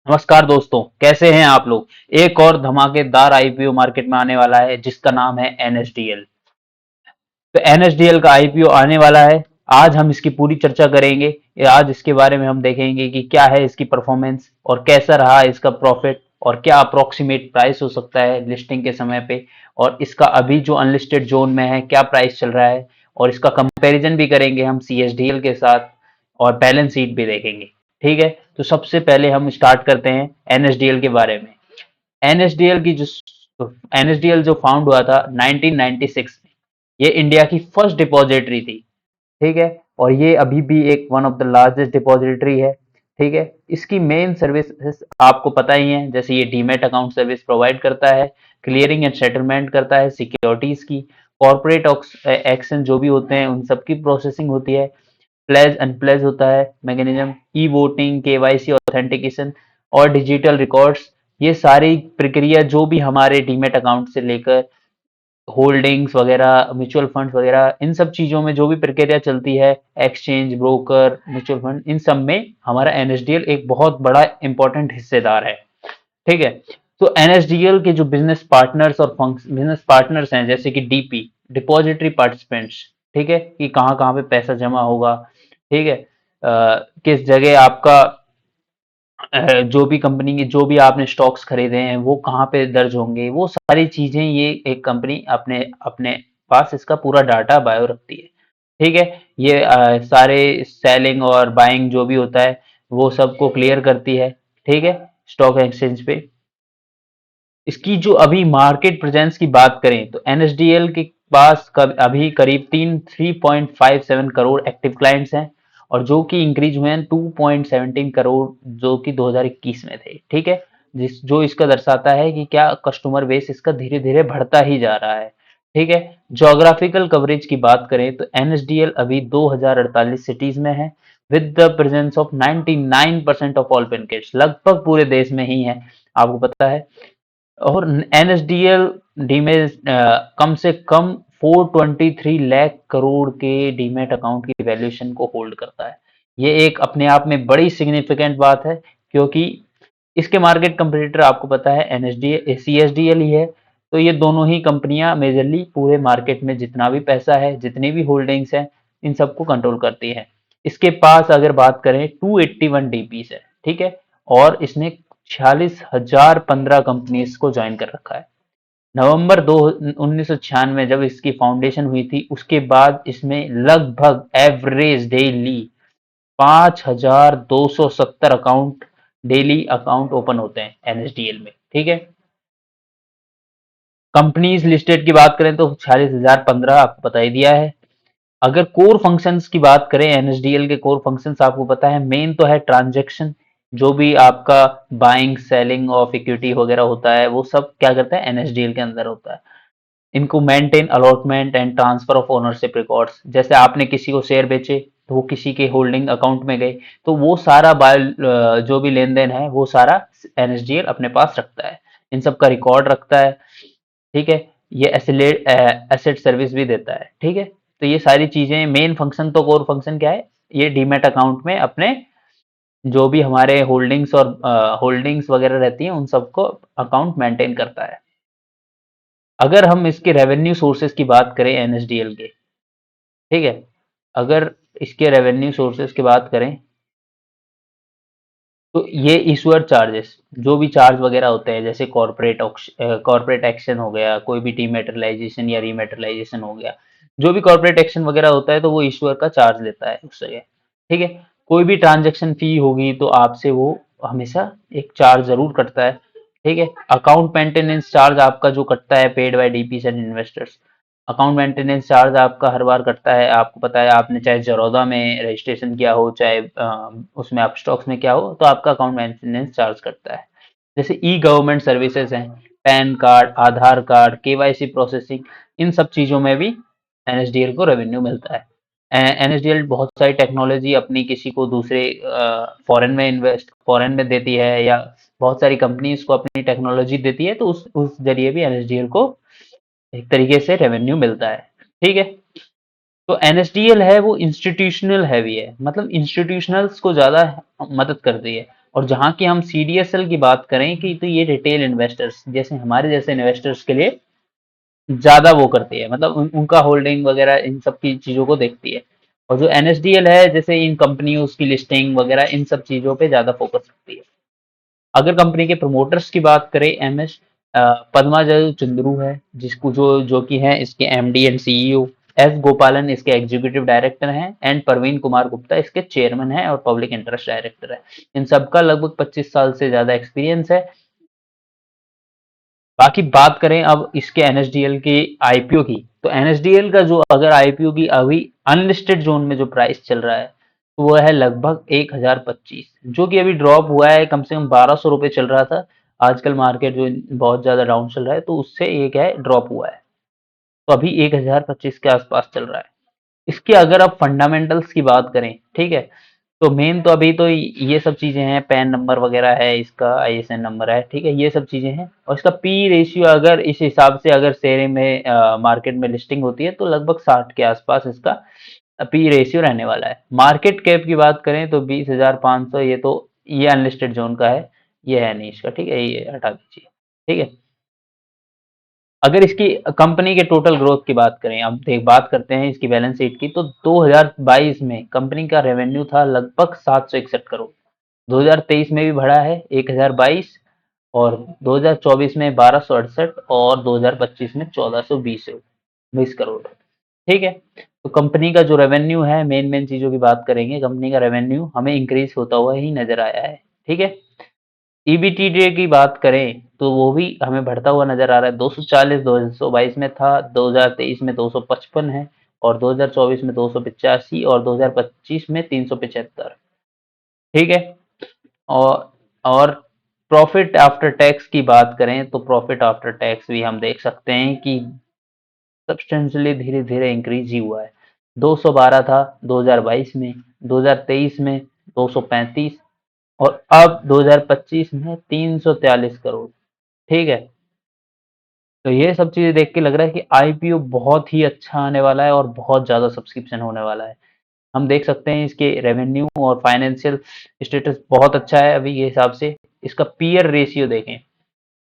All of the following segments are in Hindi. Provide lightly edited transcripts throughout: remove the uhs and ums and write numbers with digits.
नमस्कार दोस्तों, कैसे हैं आप लोग। एक और धमाकेदार आईपीओ मार्केट में आने वाला है जिसका नाम है एनएसडीएल। तो एनएसडीएल का आईपीओ आने वाला है। आज हम इसकी पूरी चर्चा करेंगे। आज इसके बारे में हम देखेंगे कि क्या है इसकी परफॉर्मेंस और कैसा रहा इसका प्रॉफिट और क्या अप्रोक्सीमेट प्राइस हो सकता है लिस्टिंग के समय पे, और इसका अभी जो अनलिस्टेड जोन में है क्या प्राइस चल रहा है, और इसका कंपैरिजन भी करेंगे हम सीएसडीएल के साथ, और बैलेंस शीट भी देखेंगे। ठीक है, तो सबसे पहले हम स्टार्ट करते हैं एनएसडीएल के बारे में। एनएसडीएल की जो एनएसडीएल जो फाउंड हुआ था 1996 में, ये इंडिया की फर्स्ट डिपॉजिटरी थी। ठीक है, और ये अभी भी एक one of the largest depository है। ठीक है, इसकी मेन सर्विसेज आपको पता ही है, जैसे ये डीमेट अकाउंट सर्विस प्रोवाइड करता है, क्लियरिंग एंड सेटलमेंट करता है सिक्योरिटीज की, कॉर्पोरेट एक्शन जो भी होते हैं उन सबकी प्रोसेसिंग होती है, प्लेज अनप्लेज होता है mechanism, e voting, KYC authentication और डिजिटल रिकॉर्ड्स। ये सारी प्रक्रिया जो भी हमारे डीमेट अकाउंट से लेकर होल्डिंग्स वगैरह, म्यूचुअल फंड्स वगैरह, इन सब चीजों में जो भी प्रक्रिया चलती है, एक्सचेंज, ब्रोकर, म्यूचुअल फंड, इन सब में हमारा एनएसडीएल एक बहुत बड़ा इंपॉर्टेंट हिस्सेदार है। ठीक है, तो एनएसडीएल के जो बिजनेस पार्टनर्स और बिजनेस पार्टनर्स हैं, जैसे कि डीपी, डिपॉजिटरी पार्टिसिपेंट्स। ठीक है, कि कहाँ कहाँ पे पैसा जमा होगा। ठीक है, किस जगह आपका जो भी कंपनी के जो भी आपने स्टॉक्स खरीदे हैं वो कहाँ पे दर्ज होंगे, वो सारी चीजें ये एक कंपनी अपने अपने पास इसका पूरा डाटा बायो रखती है। ठीक है, ये सारे सेलिंग और बाइंग जो भी होता है वो सबको क्लियर करती है। ठीक है, स्टॉक एक्सचेंज पे इसकी जो अभी मार्केट प्रेजेंस की बात करें तो एनएसडीएल के पास अभी करीब 3.57 करोड़ एक्टिव क्लाइंट्स हैं, और जो कि इंक्रीज हुए हैं 2.17 करोड़ जो कि 2021 में थे। ठीक है, जिस जो इसका दर्शाता है कि क्या कस्टमर बेस इसका धीरे धीरे बढ़ता ही जा रहा है। ठीक है, जोग्राफिकल कवरेज की बात करें तो एनएसडीएल अभी 2048 सिटीज में है, with the presence of 99% of all pincodes, लगभग पूरे देश में ही है, आपको पता है। और एनएसडीएल डीमेट कम से कम 423 लाख करोड़ के डीमेट अकाउंट की वैल्यूएशन को होल्ड करता है। ये एक अपने आप में बड़ी सिग्निफिकेंट बात है, क्योंकि इसके मार्केट कंपटीटर आपको पता है एनएसडीएल सीएसडीएल ही है। तो ये दोनों ही कंपनियां मेजरली पूरे मार्केट में जितना भी पैसा है, जितनी भी होल्डिंग्स हैं, इन सबको कंट्रोल करती है। इसके पास अगर बात करें 281 डीपीज है। ठीक है, और इसने 46,015 कंपनीज को ज्वाइन कर रखा है। नवंबर दो 1996 जब इसकी फाउंडेशन हुई थी उसके बाद इसमें लगभग average daily 5,270 account, daily account open होते हैं एनएसडीएल में। ठीक है, कंपनीज लिस्टेड की बात करें तो 46,015 आपको बता ही दिया है। अगर कोर फंक्शंस की बात करें, एनएसडीएल के कोर फंक्शंस आपको पता है, मेन तो है ट्रांजैक्शन, जो भी आपका बाइंग सेलिंग ऑफ इक्विटी वगैरह होता है वो सब क्या करता है एनएसडीएल के अंदर होता है। इनको maintain allotment and transfer of ownership records, जैसे आपने किसी को शेयर बेचे तो वो किसी के होल्डिंग अकाउंट में गए, तो वो सारा बायो जो भी लेन देन है वो सारा एनएसडीएल अपने पास रखता है, इन सब का रिकॉर्ड रखता है। ठीक है, ये एसेट सर्विस भी देता है। ठीक है, तो ये सारी चीजें मेन फंक्शन, तो कोर फंक्शन क्या है, ये डीमेट अकाउंट में अपने जो भी हमारे होल्डिंग्स और होल्डिंग्स वगैरह रहती हैं उन सबको अकाउंट मेंटेन करता है। अगर हम इसके रेवेन्यू सोर्सेज की बात करें एनएसडीएल के, ठीक है, अगर इसके रेवेन्यू सोर्सेज की बात करें तो ये इशूअर चार्जेस, जो भी चार्ज वगैरह होते हैं, जैसे कॉर्पोरेट एक्शन हो गया, कोई भी डीमेटेरियलाइजेशन या रीमेटेरियलाइजेशन हो गया, जो भी कॉर्पोरेट एक्शन वगैरह होता है तो वो इशूअर का चार्ज लेता है उस जगह। ठीक है, कोई भी ट्रांजेक्शन फी होगी तो आपसे वो हमेशा एक चार्ज जरूर कटता है। ठीक है, अकाउंट मेंटेनेंस चार्ज आपका जो कटता है paid by DPs and investors, account maintenance charge आपका हर बार कटता है। आपको पता है, आपने चाहे जरोदा में रजिस्ट्रेशन किया हो, चाहे उसमें आप स्टॉक्स में क्या हो, तो आपका अकाउंट मेंटेनेंस चार्ज कटता है। जैसे ई गवर्नमेंट सर्विसेज हैं, पैन कार्ड, आधार कार्ड, केवाईसी प्रोसेसिंग, इन सब चीजों में भी एनएसडीएल को रेवेन्यू मिलता है। एनएसडीएल बहुत सारी टेक्नोलॉजी अपनी किसी को दूसरे फॉरेन में देती है, या बहुत सारी कंपनीज को अपनी टेक्नोलॉजी देती है, तो उस जरिए भी एनएसडीएल को एक तरीके से रेवेन्यू मिलता है। ठीक है, तो एनएसडीएल है वो इंस्टीट्यूशनल हैवी है, मतलब इंस्टीट्यूशनल्स को ज्यादा मदद करती है, और जहाँ की हम CDSL की बात करें कि तो ये रिटेल इन्वेस्टर्स जैसे हमारे जैसे इन्वेस्टर्स के लिए ज़्यादा वो करती है, मतलब उनका होल्डिंग वगैरह इन सब की चीज़ों को देखती है। और जो NSDL है जैसे इन कंपनियों की लिस्टिंग वगैरह इन सब चीज़ों पे ज़्यादा फोकस रखती है। अगर कंपनी के प्रमोटर्स की बात करें MS पद्माजल चंद्रू है जिसको जो कि है इसके MD एंड CEO। S गोपालन इसके एग्जीक्यूटिव डायरेक्टर हैं एंड प्रवीण कुमार गुप्ता इसके चेयरमैन हैं और पब्लिक इंटरेस्ट डायरेक्टर है। इन सबका लगभग 25 साल से ज्यादा एक्सपीरियंस है। बाकी बात करें अब इसके NSDL के IPO की, तो NSDL का जो अगर IPO की अभी अनलिस्टेड जोन में जो प्राइस चल रहा है तो वो है लगभग 1025, जो कि अभी ड्रॉप हुआ है, कम से कम 1200 रुपये चल रहा था। आजकल मार्केट जो बहुत ज्यादा डाउन चल रहा है तो उससे एक है ड्रॉप हुआ है, तो अभी 1025 के आसपास चल रहा है। इसके अगर आप फंडामेंटल्स की बात करें, ठीक है, तो मेन तो अभी तो ये सब चीजें हैं, पैन नंबर वगैरह है, इसका ISN नंबर है, ठीक है, ये सब चीजें हैं। और इसका पी रेशियो अगर इस हिसाब से अगर शेयर में मार्केट में लिस्टिंग होती है तो लगभग 60 के आसपास इसका पी रेशियो रहने वाला है। मार्केट कैप की बात करें तो 20,500, ये तो ये अनलिस्टेड जोन का है, ये है नहीं इसका, ठीक है, ये हटा दीजिए, ठीक है। अगर इसकी कंपनी के टोटल ग्रोथ की बात करें, अब देख बात करते हैं इसकी बैलेंस शीट की, तो 2022 में कंपनी का रेवेन्यू था लगभग 761 करोड़। 2023 में भी बढ़ा है 1022, और 2024 में 1268, और 2025 में 1420 करोड़, ठीक है। तो कंपनी का जो रेवेन्यू है, मेन मेन चीजों की बात करेंगे, कंपनी का रेवेन्यू हमें इंक्रीज होता हुआ ही नजर आया है, ठीक है। EBITDA की बात करें तो वो भी हमें बढ़ता हुआ नजर आ रहा है, 240 2022 में था, 2023 में 255 है, और 2024 में 285, और 2025 में 375, ठीक है। और और प्रॉफिट आफ्टर टैक्स की बात करें तो प्रॉफिट आफ्टर टैक्स भी हम देख सकते हैं कि सब्सटेंशियली धीरे धीरे इंक्रीज ही हुआ है। 212 था 2022 में, 2023 में 235, और अब 2025 में 343 करोड़, ठीक है। तो ये सब चीजें देख के लग रहा है कि IPO बहुत ही अच्छा आने वाला है और बहुत ज्यादा सब्सक्रिप्शन होने वाला है। हम देख सकते हैं इसके रेवेन्यू और फाइनेंशियल स्टेटस बहुत अच्छा है अभी के हिसाब से। इसका पीयर रेशियो देखें,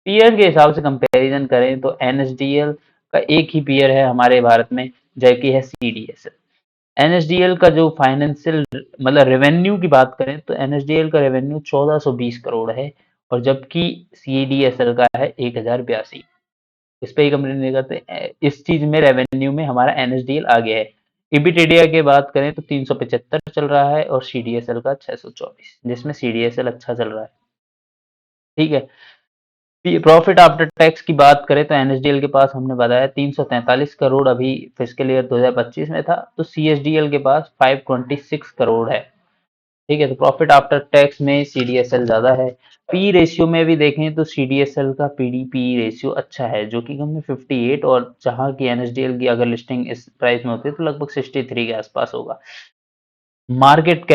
पीयर के हिसाब से कंपैरिजन करें तो NSDL का एक ही पीयर है हमारे भारत में, जो कि है CDSL। NSDL का जो फाइनेंशियल मतलब रेवेन्यू की बात करें तो NSDL का रेवेन्यू 1420 करोड़ है, और जबकि CDSL का है 1082। इस पे ही कंपनी नहीं करते, इस चीज में रेवेन्यू में हमारा NSDL आगे है। EBITDA की बात करें तो 375 चल रहा है, और CDSL का 624, जिसमें CDSL अच्छा चल रहा है, ठीक है। प्रॉफिट आफ्टर टैक्स की बात करें तो NSDL के पास हमने बताया 343 करोड़ अभी फिजिकल ईयर 2025 में था, तो CSDL के पास 526 करोड़ है, ठीक है। तो प्रॉफिट आफ्टर टैक्स में CDSL ज्यादा है। पी रेशियो में भी देखें तो CDSL का PDP रेशियो अच्छा है, जो कि कम में 58, और जहां की NSDL की अगर लिस्टिंग इस प्राइस में होती है तो लगभग 63 के आसपास होगा। मार्केट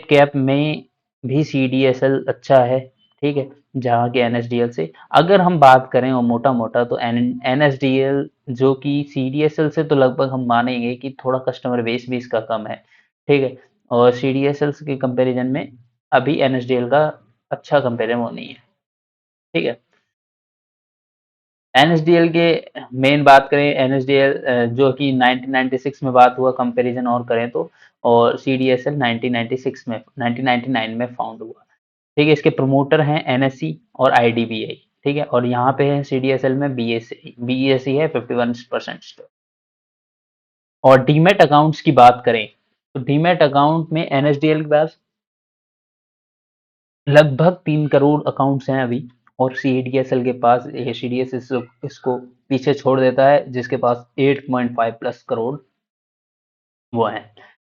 कैप में भी CDSL अच्छा है, ठीक है, जहाँ के NSDL से अगर हम बात करें और मोटा मोटा तो NSDL जो कि CDSL से तो लगभग हम मानेंगे कि थोड़ा कस्टमर बेस भी इसका कम है, ठीक है। और CDSL के कंपैरिजन में अभी NSDL का अच्छा कंपेरिजन वो नहीं है, ठीक है। NSDL के मेन बात करें, NSDL जो कि 1996 में बात हुआ कंपैरिजन और करें तो, और CDSL 1996 में 1999 में फाउंड हुआ, ठीक है। इसके प्रमोटर हैं NSE और IDBI, ठीक है, और यहाँ पे है CDSL में BSE है 51% स्टॉक। और डीमेट अकाउंट्स की बात करें तो डीमेट अकाउंट में NSDL के पास लगभग 3 करोड़ अकाउंट्स हैं अभी, और CDSL के पास CDS इसको पीछे छोड़ देता है, जिसके पास 8.5 प्लस करोड़ वो हैं,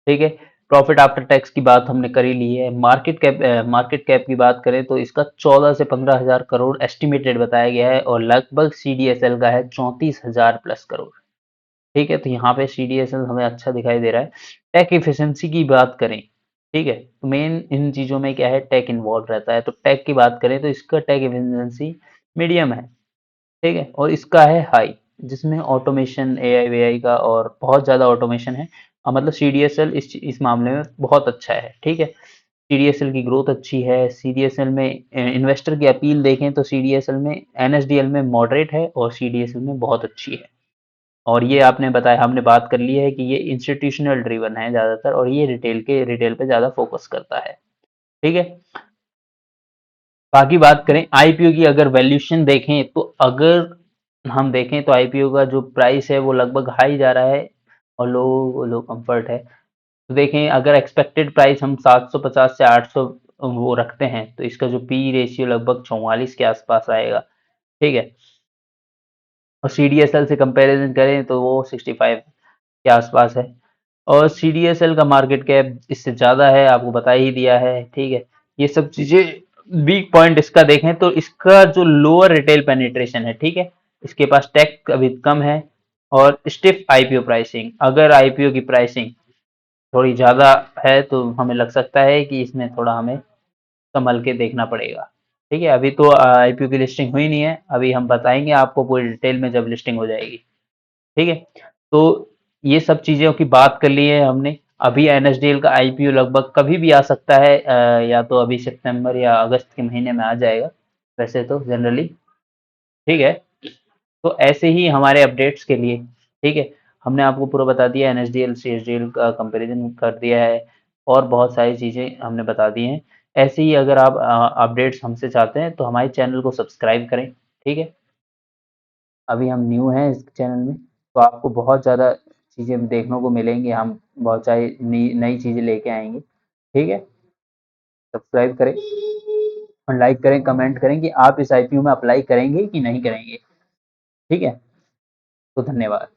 ठीक है। प्रॉफिट आफ्टर टैक्स की बात हमने कर ही ली है। मार्केट कैप की बात करें तो इसका 14 से 15 हजार करोड़ एस्टिमेटेड बताया गया है, और लगभग CDSL का है 34 हजार प्लस करोड़, ठीक है। तो यहाँ पे CDSL हमें अच्छा दिखाई दे रहा है। टेक इफिशिएंसी की बात करें, ठीक है, तो मेन इन चीजों में क्या है, टेक इन्वॉल्व रहता है। तो टेक की बात करें तो इसका टेक इफिशिएंसी मीडियम है, ठीक है, और इसका है हाई, जिसमें ऑटोमेशन AI वेआई का और बहुत ज्यादा ऑटोमेशन है। मतलब CDSL इस मामले में बहुत अच्छा है, ठीक है। सीडीएसएल की ग्रोथ अच्छी है। सीडीएसएल में इन्वेस्टर की अपील देखें तो सीडीएसएल में, एनएसडीएल में मॉडरेट है और सीडीएसएल में बहुत अच्छी है। और ये आपने बताया, हमने बात कर ली है कि ये इंस्टीट्यूशनल ड्रिवन है ज़्यादातर, और ये रिटेल पे ज़्यादा फोकस करता है। ठीक है। बाकी बात करें आईपीओ की, अगर वैल्यूएशन देखें तो अगर हम देखें तो आईपीओ का जो प्राइस है वो लगभग हाई जा रहा है और लो लो कंफर्ट है। तो देखें, अगर एक्सपेक्टेड प्राइस हम 750 से 800 वो रखते हैं तो इसका जो पी रेशियो लगभग 44 के आसपास आएगा। ठीक है। और सीडीएसएल से कंपैरिजन करें तो वो 65 के आसपास है। और सीडीएसएल का मार्केट कैप इससे ज़्यादा है, आपको बता ही दिया है। ठीक है। ये सब चीज़ें वीक पॉइंट इसका देखें तो इसका जो लोअर रिटेल पेनिट्रेशन है, ठीक है, इसके पास टेक अभी कम है। और स्टिफ आईपीओ प्राइसिंग, अगर आईपीओ की प्राइसिंग थोड़ी ज़्यादा है तो हमें लग सकता है कि इसमें थोड़ा हमें संभल के देखना पड़ेगा। ठीक है। अभी तो आईपीओ की लिस्टिंग हुई नहीं है, अभी हम बताएंगे आपको पूरी डिटेल में जब लिस्टिंग हो जाएगी। ठीक है। तो ये सब चीज़ों की बात कर ली है हमने। अभी एनएसडीएल का आईपीओ लगभग कभी भी आ सकता है, या तो अभी सितंबर या अगस्त के महीने में आ जाएगा वैसे तो जनरली। ठीक है। तो ऐसे ही हमारे अपडेट्स के लिए, ठीक है, हमने आपको पूरा बता दिया, एनएसडीएल सीएसडीएल का कंपैरिजन कर दिया है और बहुत सारी चीज़ें हमने बता दी हैं। ऐसे ही अगर आप अपडेट्स हमसे चाहते हैं तो हमारे चैनल को सब्सक्राइब करें। ठीक है। अभी हम न्यू हैं इस चैनल में, तो आपको बहुत ज़्यादा चीज़ें देखने को मिलेंगी, हम बहुत सारी नई नई चीज़ें लेके आएंगे। ठीक है। सब्सक्राइब करें और लाइक करें, कमेंट करें कि आप इस आईपीओ में अप्लाई करेंगे कि नहीं करेंगे। ठीक है। तो धन्यवाद।